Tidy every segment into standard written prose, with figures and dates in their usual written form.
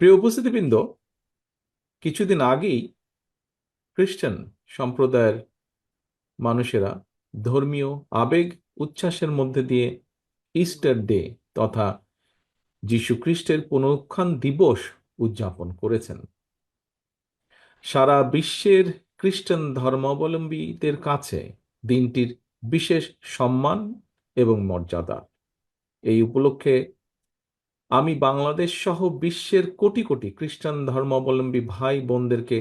প্রিয় উপস্থিতিবৃন্দ, কিছুদিন আগেই খ্রিস্টান সম্প্রদায়ের মানুষেরা ধর্মীয় আবেগ উচ্ছ্বাসের মধ্যে দিয়ে ইস্টার ডে তথা যীশু খ্রিস্টের পুনরুত্থান দিবস উদযাপন করেছেন। সারা বিশ্বের খ্রিস্টান ধর্মাবলম্বীদের কাছে দিনটির বিশেষ সম্মান এবং মর্যাদা। এই উপলক্ষে আমি বাংলাদেশ সহ বিশ্বের কোটি কোটি খ্রিস্টান ধর্মাবলম্বী ভাই বোনদেরকে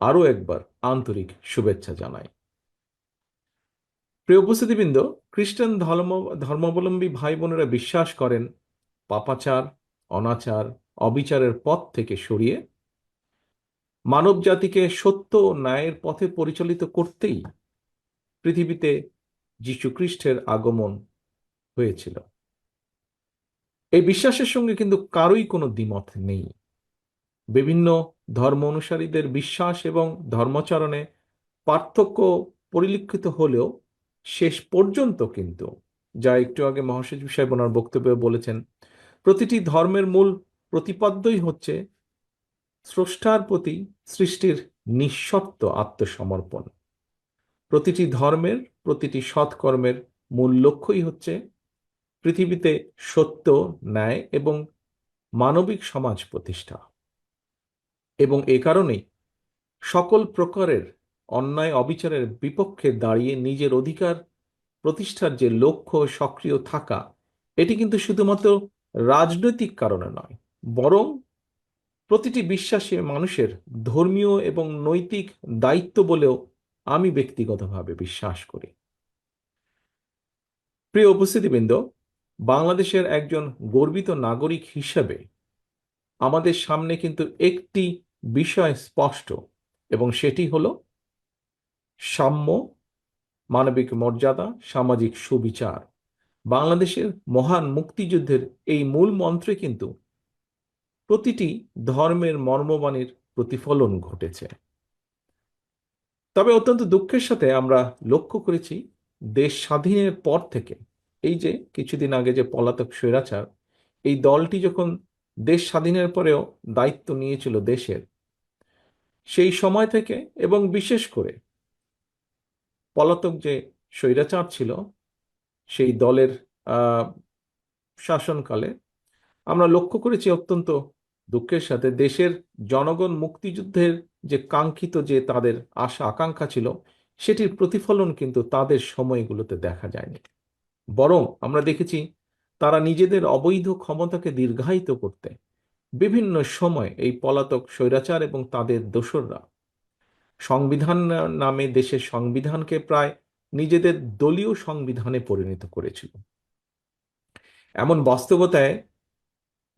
আরও একবার আন্তরিক শুভেচ্ছা জানাই। প্রিয় উপস্থিতিবৃন্দ, খ্রিস্টান ধর্মাবলম্বী ভাই বোনেরা বিশ্বাস করেন পাপাচার, অনাচার, অবিচারের পথ থেকে সরিয়ে মানব জাতিকে সত্য ও ন্যায়ের পথে পরিচালিত করতেই পৃথিবীতে যীশু খ্রিস্টের আগমন হয়েছিল। এই বিশ্বাসের সঙ্গে কিন্তু কারোই কোনো দ্বিমত নেই। বিভিন্ন ধর্ম অনুসারীদের বিশ্বাস এবং ধর্মাচরণে পার্থক্য পরিলক্ষিত হলেও শেষ পর্যন্ত কিন্তু, যা একটু আগে মহাসচিব সাহেব ওনার বক্তব্যে বলেছেন, প্রতিটি ধর্মের মূল প্রতিপাদ্যই হচ্ছে স্রষ্টার প্রতি সৃষ্টির নিঃশর্ত আত্মসমর্পণ। প্রতিটি ধর্মের প্রতিটি সৎকর্মের মূল লক্ষ্যই হচ্ছে পৃথিবীতে সত্য, ন্যায় এবং মানবিক সমাজ প্রতিষ্ঠা। এবং এ কারণেই সকল প্রকারের অন্যায় অবিচারের বিপক্ষে দাঁড়িয়ে নিজের অধিকার প্রতিষ্ঠার যে লক্ষ্য সক্রিয় থাকা, এটি কিন্তু শুধুমাত্র রাজনৈতিক কারণে নয়, বরং প্রতিটি বিশ্বাসী মানুষের ধর্মীয় এবং নৈতিক দায়িত্ব বলেও আমি ব্যক্তিগতভাবে বিশ্বাস করি। প্রিয় উপস্থিতিবৃন্দ, বাংলাদেশের একজন গর্বিত নাগরিক হিসেবে আমাদের সামনে কিন্তু একটি বিষয় স্পষ্ট, এবং সেটি হলো সাম্য, মানবিক মর্যাদা, সামাজিক সুবিচার। বাংলাদেশের মহান মুক্তিযুদ্ধের এই মূল মন্ত্রে কিন্তু প্রতিটি ধর্মের মর্মবাণীর প্রতিফলন ঘটেছে। তবে অত্যন্ত দুঃখের সাথে আমরা লক্ষ্য করেছি, দেশ স্বাধীনের পর থেকে এই যে কিছুদিন আগে যে পলাতক স্বৈরাচার, এই দলটি যখন দেশ স্বাধীনের পরেও দায়িত্ব নিয়েছিল দেশের, সেই সময় থেকে এবং বিশেষ করে পলাতক যে স্বৈরাচার ছিল সেই দলের শাসনকালে আমরা লক্ষ্য করেছি অত্যন্ত দুঃখের সাথে দেশের জনগণ মুক্তিযুদ্ধের যে কাঙ্ক্ষিত যে তাদের আশা আকাঙ্ক্ষা ছিল, সেটির প্রতিফলন কিন্তু তাদের সময়গুলোতে দেখা যায়নি। বরং আমরা দেখেছি তারা নিজেদের অবৈধ ক্ষমতাকে দীর্ঘায়িত করতে বিভিন্ন সময় এই পলাতক স্বৈরাচার এবং তাদের দোসররা সংবিধান নামে দেশের সংবিধানকে প্রায় নিজেদের দলীয় সংবিধানে পরিণত করেছিল। এমন বাস্তবতায়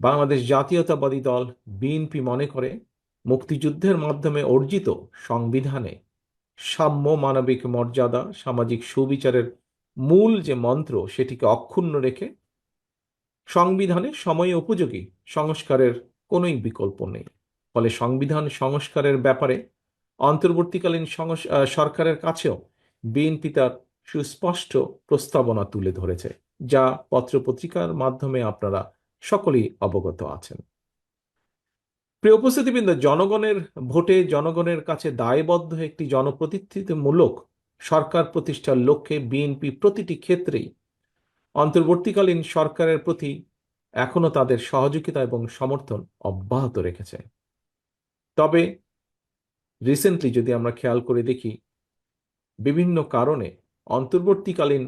বাংলাদেশ জাতীয়তাবাদী দল বিএনপি মনে করে মুক্তিযুদ্ধের মাধ্যমে অর্জিত সংবিধানে সাম্য, মানবিক মর্যাদা, সামাজিক সুবিচারের মূল যে মন্ত্র, সেটিকে অক্ষুণ্ণ রেখে সংবিধানে সময় উপযোগী সংস্কারের কোনোই বিকল্প নেই। ফলে সংবিধান সংস্কারের ব্যাপারে অন্তর্বর্তীকালীন সরকারের কাছেও বিএনপি তার সুস্পষ্ট প্রস্তাবনা তুলে ধরেছে, যা পত্রপত্রিকার মাধ্যমে আপনারা সকলেই অবগত আছেন। প্রিয় উপস্থিতিবৃন্দ, জনগণের ভোটে জনগণের কাছে দায়বদ্ধ একটি জনপ্রতিনিধিত্বমূলক সরকার প্রতিষ্ঠার লক্ষ্যে বিএনপি প্রতিটি ক্ষেত্রেই অন্তর্বর্তীকালীন সরকারের প্রতি এখনো তাদের সহযোগিতা এবং সমর্থন অব্যাহত রেখেছে। তবে রিসেন্টলি যদি আমরা খেয়াল করে দেখি, বিভিন্ন কারণে অন্তর্বর্তীকালীন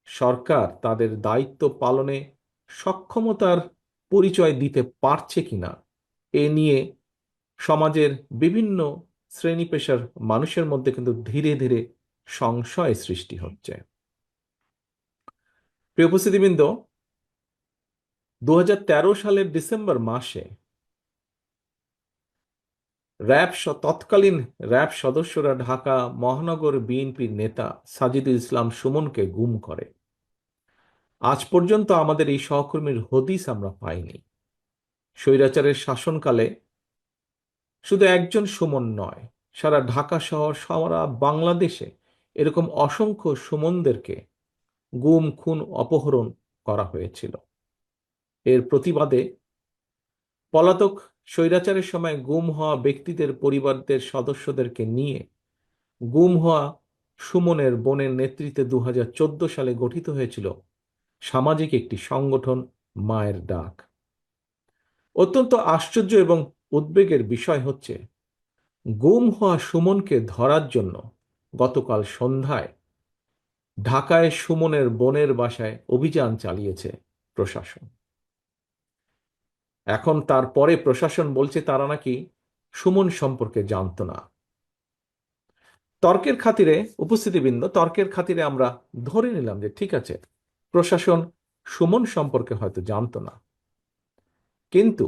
সরকার তাদের দায়িত্ব পালনে সক্ষমতার পরিচয় দিতে পারছে কিনা, এ নিয়ে সমাজের বিভিন্ন শ্রেণী পেশার মানুষের মধ্যে কিন্তু ধীরে ধীরে সংশয় সৃষ্টি হচ্ছে। প্রিয় উপস্থিতিবৃন্দ, 2013 সালের ডিসেম্বর মাসে তৎকালীন র্যাব সদস্যরা ঢাকা মহানগর বিএনপির নেতা সাজিদুল ইসলাম সুমনকে গুম করে। আজ পর্যন্ত আমাদের এই সহকর্মীর হদিস আমরা পাইনি। স্বৈরাচারের শাসনকালে শুধু একজন সুমন নয়, সারা ঢাকা শহর, সারা বাংলাদেশে এরকম অসংখ্য সুমনদেরকে গুম, খুন, অপহরণ করা হয়েছিল। এর প্রতিবাদে পলাতক স্বৈরাচারের সময় গুম হওয়া ব্যক্তিদের পরিবারদের সদস্যদেরকে নিয়ে গুম হওয়া সুমনের বোনের নেতৃত্বে 2014 সালে গঠিত হয়েছিল সামাজিক একটি সংগঠন মায়ের ডাক। অত্যন্ত আশ্চর্য এবং উদ্বেগের বিষয় হচ্ছে, গুম হওয়া সুমনকে ধরার জন্য গতকাল সন্ধ্যায় ঢাকায় সুমনের বোনের বাসায় অভিযান চালিয়েছে প্রশাসন। এখন তারপরে প্রশাসন বলছে তারা নাকি সুমন সম্পর্কে জানতো না। তর্কের খাতিরে, উপস্থিতিবৃন্দ, তর্কের খাতিরে আমরা ধরে নিলাম যে ঠিক আছে, প্রশাসন সুমন সম্পর্কে হয়তো জানতো না, কিন্তু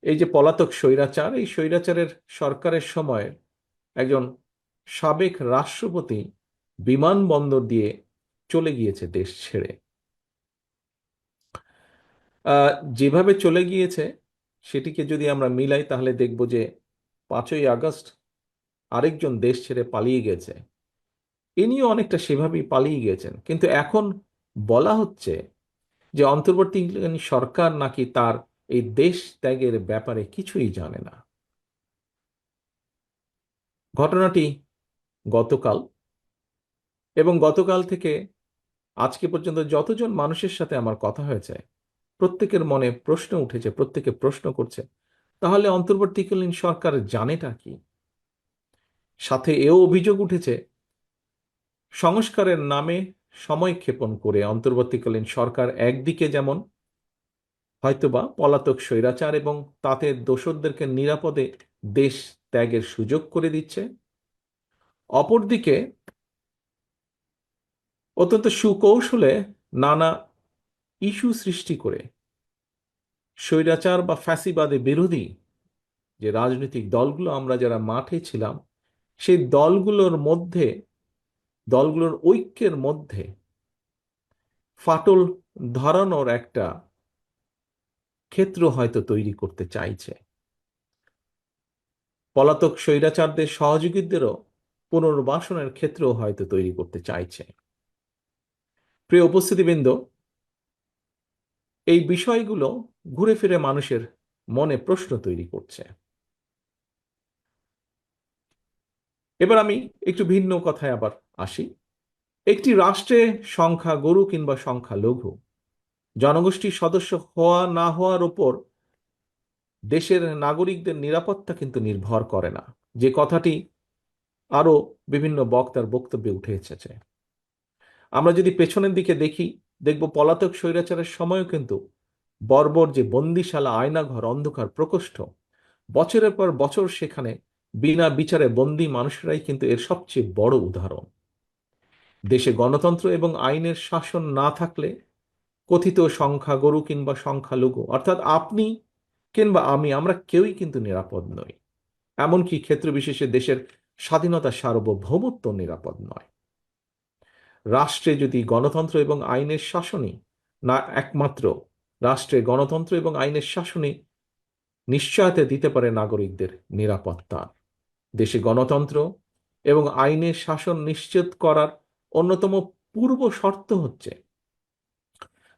এই যে পলাতক স্বৈরাচার, এই স্বৈরাচারের সরকারের সময় একজন সাবেক রাষ্ট্রপতি বিমানবন্দর দিয়ে চলে গিয়েছে দেশ ছেড়ে। যেভাবে চলে গিয়েছে সেটিকে যদি আমরা মিলাই তাহলে দেখব যে 5ই আগস্ট আরেকজন দেশ ছেড়ে পালিয়ে গেছে, ইনিও অনেকটা সেভাবেই পালিয়ে গিয়েছেন। কিন্তু এখন বলা হচ্ছে যে অন্তর্বর্তীকালীন সরকার নাকি তার এই দেশ ত্যাগের ব্যাপারে কিছুই জানে না। ঘটনাটি গতকাল, এবং গতকাল থেকে আজকে পর্যন্ত যতজন মানুষের সাথে আমার কথা হয়েছে প্রত্যেকের মনে প্রশ্ন উঠেছে, প্রত্যেকে প্রশ্ন করছে তাহলে অন্তর্বর্তীকালীন সরকার জানেটা কি। সাথে এও অভিযোগ উঠেছে সংস্কারের নামে সময় ক্ষেপণ করে অন্তর্বর্তীকালীন সরকার একদিকে যেমন হয়তোবা পলাতক স্বৈরাচার এবং তাতে দোসরদেরকে নিরাপদে দেশ ত্যাগের সুযোগ করে দিচ্ছে, অপরদিকে অত্যন্ত সুকৌশলে নানা ইস্যু সৃষ্টি করে স্বৈরাচার বা ফ্যাসিবাদে বিরোধী যে রাজনৈতিক দলগুলো আমরা যারা মাঠে ছিলাম সেই দলগুলোর ঐক্যের মধ্যে ফাটল ধরানোর একটা ক্ষেত্র হয়তো তৈরি করতে চাইছে। পলাতক স্বৈরাচারদের সহযোগীদেরও পুনর্বাসনের ক্ষেত্রও হয়তো তৈরি করতে চাইছে। প্রিয় উপস্থিতিবৃন্দ, এই বিষয়গুলো ঘুরে ফিরে মানুষের মনে প্রশ্ন তৈরি করছে। এবার আমি একটু ভিন্ন কথায় আবার আসি। একটি রাষ্ট্রে সংখ্যা গরু কিংবা সংখ্যা লঘু জনগোষ্ঠীর সদস্য হওয়া না হওয়ার উপর দেশের নাগরিকদের নিরাপত্তা কিন্তু নির্ভর করে না, যে কথাটি আরো বিভিন্ন বক্তার বক্তব্যে উঠে এসেছে। আমরা যদি পেছনের দিকে দেখি দেখব পলাতক স্বৈরাচারের সময়ও কিন্তু বর্বর যে বন্দিশালা, আয়নাঘর, অন্ধকার প্রকোষ্ঠ, বছরের পর বছর সেখানে বিনা বিচারে বন্দী মানুষেরাই কিন্তু এর সবচেয়ে বড় উদাহরণ। দেশে গণতন্ত্র এবং আইনের শাসন না থাকলে কথিত সংখ্যাগরু কিংবা সংখ্যালঘু অর্থাৎ আপনি কিংবা আমরা কেউই কিন্তু নিরাপদ নই। এমনকি ক্ষেত্র বিশেষে দেশের স্বাধীনতা, সার্বভৌমত্ব নিরাপদ নয়। রাষ্ট্রে যদি গণতন্ত্র এবং আইনের শাসনই না, একমাত্র রাষ্ট্রে গণতন্ত্র এবং আইনের শাসনই নিশ্চয়তা দিতে পারে নাগরিকদের নিরাপত্তা। দেশে গণতন্ত্র এবং আইনের শাসন নিশ্চিত করার অন্যতম পূর্ব শর্ত হচ্ছে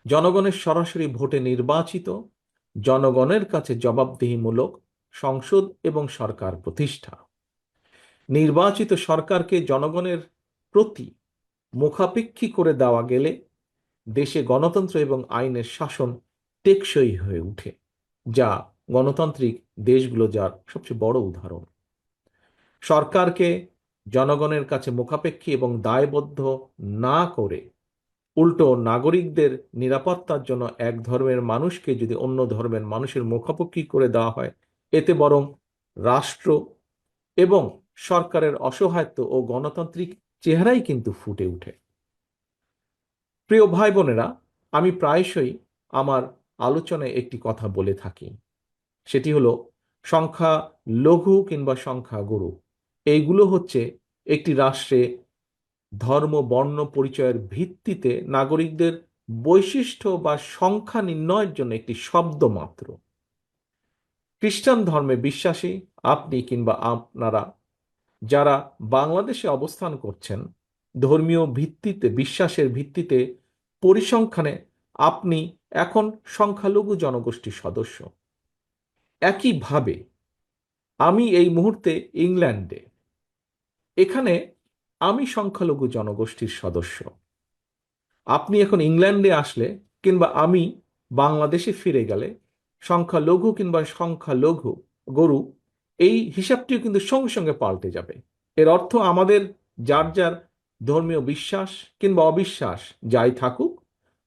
জনগণের সরাসরি ভোটে নির্বাচিত, জনগণের কাছে জবাবদিহিমূলক সংসদ এবং সরকার প্রতিষ্ঠা। নির্বাচিত সরকারকে জনগণের প্রতি মুখাপেক্ষী করে দেওয়া গেলে দেশে গণতন্ত্র এবং আইনের শাসন টেকসই হয়ে ওঠে, যা গণতান্ত্রিক দেশগুলো যার সবচেয়ে বড় উদাহরণ। সরকারকে জনগণের কাছে মুখাপেক্ষী এবং দায়বদ্ধ না করে উল্টো নাগরিকদের নিরাপত্তার জন্য এক ধর্মের মানুষকে যদি অন্য ধর্মের মানুষের মুখাপেক্ষী করে দেওয়া হয়, এতে বরং রাষ্ট্র এবং সরকারের অসহায়ত্ব ও গণতান্ত্রিক চেহারাই কিন্তু ফুটে ওঠে। প্রিয় ভাই বোনেরা, আমি প্রায়শই আমার আলোচনায় একটি কথা বলে থাকি, সেটি হলো সংখ্যা লঘু কিংবা সংখ্যা গুরু এইগুলো হচ্ছে একটি রাষ্ট্রে ধর্ম বর্ণ পরিচয়ের ভিত্তিতে নাগরিকদের বৈশিষ্ট্য বা সংখ্যা নির্ণয়ের জন্য একটি শব্দ মাত্র। খ্রিস্টান ধর্মে বিশ্বাসী আপনি কিংবা আপনারা যারা বাংলাদেশে অবস্থান করছেন, ধর্মীয় ভিত্তিতে, বিশ্বাসের ভিত্তিতে পরিসংখ্যানে আপনি এখন সংখ্যালঘু জনগোষ্ঠীর সদস্য। একইভাবে আমি এই মুহূর্তে ইংল্যান্ডে, এখানে আমি সংখ্যালঘু জনগোষ্ঠীর সদস্য। আপনি এখন ইংল্যান্ডে আসলে কিংবা আমি বাংলাদেশে ফিরে গেলে সংখ্যালঘু কিংবা সংখ্যালঘু গরু, এই হিসাবটিও কিন্তু সঙ্গে সঙ্গে পাল্টে যাবে। এর অর্থ আমাদের যার যার ধর্মীয় বিশ্বাস কিংবা অবিশ্বাস যাই থাকুক,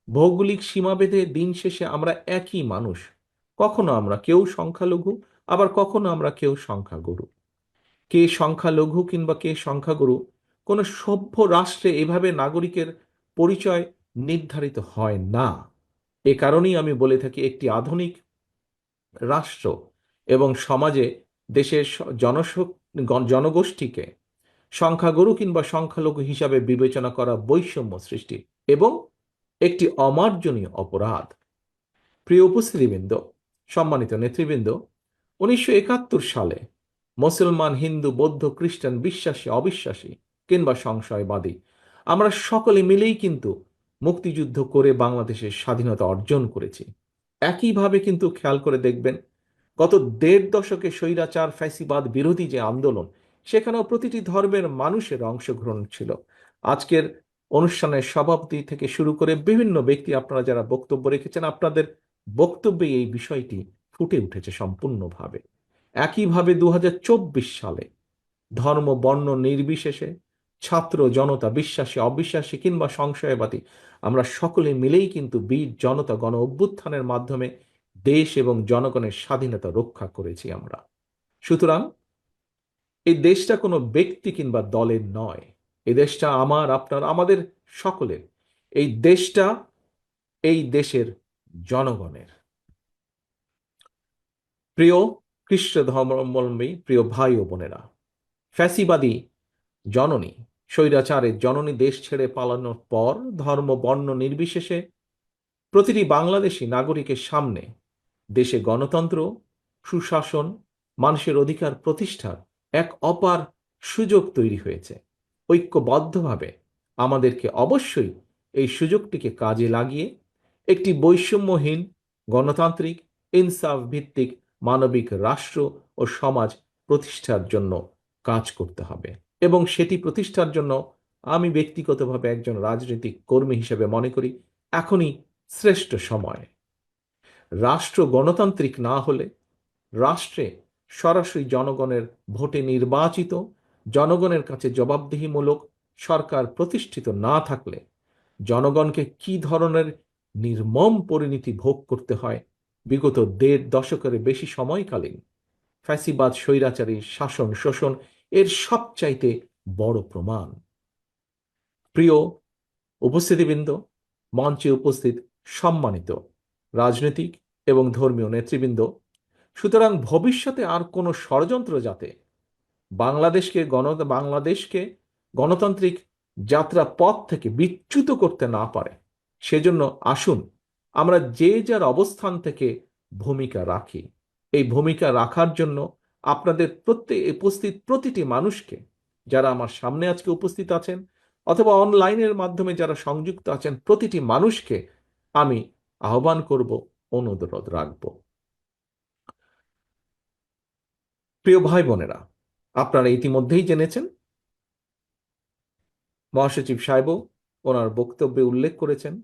ভৌগোলিক সীমাভেদে দিন শেষে আমরা একই মানুষ। কখনো আমরা কেউ সংখ্যালঘু, আবার কখনো আমরা কেউ সংখ্যাগুরু। কে সংখ্যালঘু কিংবা কে সংখ্যাগুরু, কোনো সভ্য রাষ্ট্রে এভাবে নাগরিকের পরিচয় নির্ধারিত হয় না। এ কারণেই আমি বলে থাকি, একটি আধুনিক রাষ্ট্র এবং সমাজে দেশের জনগোষ্ঠীকে সংখ্যাগুরু কিংবা সংখ্যালঘু হিসাবে বিবেচনা করা বৈষম্য সৃষ্টি এবং একটি অমার্জনীয় অপরাধ। প্রিয় উপস্থিতিবৃন্দ, সম্মানিত নেতৃবৃন্দ, 1971 সালে মুসলমান, হিন্দু, বৌদ্ধ, খ্রিস্টান, বিশ্বাসী, অবিশ্বাসী কিংবা সংশয়বাদী, আমরা সকলে মিলেই কিন্তু মুক্তিযুদ্ধ করে বাংলাদেশের স্বাধীনতা অর্জন করেছি। একইভাবে কিন্তু খেয়াল করে দেখবেন, গত 1.5 দশকে স্বৈরাচার ফ্যাসিবাদ বিরোধী যে আন্দোলন, সেখানেও প্রতিটি ধর্মের মানুষের অংশগ্রহণ ছিল। আজকের অনুষ্ঠানের সভাপতি থেকে শুরু করে বিভিন্ন ব্যক্তি, আপনারা যারা বক্তব্য রেখেছেন, আপনাদের বক্তব্যে এই বিষয়টি ফুটে উঠেছে সম্পূর্ণভাবে। একইভাবে 2024 সালে ধর্ম বর্ণ নির্বিশেষে ছাত্র জনতা, বিশ্বাসী অবিশ্বাসী কিংবা সংশয়বাদী, আমরা সকলে মিলেই কিন্তু বীর জনতা গণ অভ্যুত্থানের মাধ্যমে দেশ এবং জনগণের স্বাধীনতা রক্ষা করেছি আমরা। সুতরাং এই দেশটা কোনো ব্যক্তি কিংবা দলের নয়, এই দেশটা আমার, আপনার, আমাদের সকলের। এই দেশটা এই দেশের জনগণের। প্রিয় খ্রিস্ট ধর্মাবলম্বী প্রিয় ভাই ও বোনেরা, ফ্যাসিবাদী জননী, স্বৈরাচারের জননী দেশ ছেড়ে পালানোর পর ধর্ম বর্ণ নির্বিশেষে প্রতিটি বাংলাদেশী নাগরিকের সামনে দেশে গণতন্ত্র, সুশাসন, মানুষের অধিকার প্রতিষ্ঠার এক অপার সুযোগ তৈরি হয়েছে। ঐক্যবদ্ধভাবে আমাদেরকে অবশ্যই এই সুযোগটিকে কাজে লাগিয়ে একটি বৈষম্যহীন, গণতান্ত্রিক, ইনসাফ ভিত্তিক মানবিক রাষ্ট্র ও সমাজ প্রতিষ্ঠার জন্য কাজ করতে হবে। এবং সেটি প্রতিষ্ঠার জন্য আমি ব্যক্তিগতভাবে একজন রাজনৈতিক কর্মী হিসেবে মনে করি এখনই শ্রেষ্ঠ সময়। রাষ্ট্র গণতান্ত্রিক না হলে, রাষ্ট্রে সরাসরি জনগণের ভোটে নির্বাচিত, জনগণের কাছে জবাবদিহিমূলক সরকার প্রতিষ্ঠিত না থাকলে জনগণকে কি ধরনের নির্মম পরিণতি ভোগ করতে হয় বিগত 1.5 দশকের বেশি সময়কালীন ফ্যাসিবাদ স্বৈরাচারী শাসন শোষণ এর সবচাইতে বড় প্রমাণ। প্রিয় উপস্থিতিবৃন্দ, মঞ্চে উপস্থিত সম্মানিত রাজনৈতিক এবং ধর্মীয় নেতৃবৃন্দ, সুতরাং ভবিষ্যতে আর কোনো ষড়যন্ত্র যাতে বাংলাদেশকে গণতান্ত্রিক যাত্রা পথ থেকে বিচ্যুত করতে না পারে, সেজন্য আসুন আমরা যে যার অবস্থান থেকে ভূমিকা রাখি। এই ভূমিকা রাখার জন্য আপনাদের উপস্থিত প্রতিটি মানুষকে, যারা আমার সামনে আজকে উপস্থিত আছেন অথবা অনলাইনের মাধ্যমে যারা সংযুক্ত আছেন, প্রতিটি মানুষকে আমি আহ্বান করব, অনুরোধ রাখব। প্রিয় ভাই বোনেরা, আপনারা ইতিমধ্যেই জেনেছেন, মহাসচিব সাহেবও ওনার বক্তব্যে উল্লেখ করেছেন,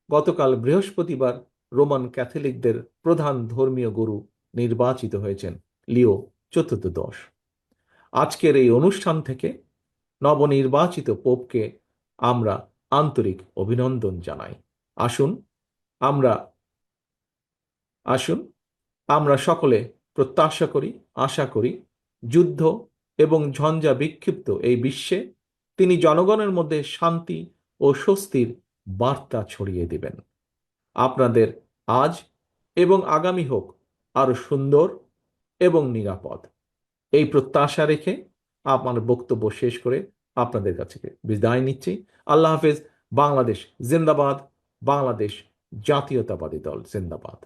গতকাল বৃহস্পতিবার রোমান ক্যাথলিকদের প্রধান ধর্মীয় গুরু নির্বাচিত হয়েছেন লিও চতুর্দশ। আজকের এই অনুষ্ঠান থেকে নবনির্বাচিত পোপকে আমরা আন্তরিক অভিনন্দন জানাই। আসুন আমরা আসুন আমরা সকলে প্রত্যাশা করি, আশা করি, যুদ্ধ এবং ঝঞ্ঝা বিক্ষিপ্ত এই বিশ্বে তিনি জনগণের মধ্যে শান্তি ও স্বস্তির বার্তা ছড়িয়ে দিবেন। আপনাদের আজ এবং আগামী হোক আরো সুন্দর এবং নিরাপদ, এই প্রত্যাশা রেখে আমার বক্তব্য শেষ করে আপনাদের কাছে বিদায় নিচ্ছি। আল্লাহ হাফেজ। বাংলাদেশ জিন্দাবাদ। বাংলাদেশ জাতীয়তাবাদী দল জিন্দাবাদ।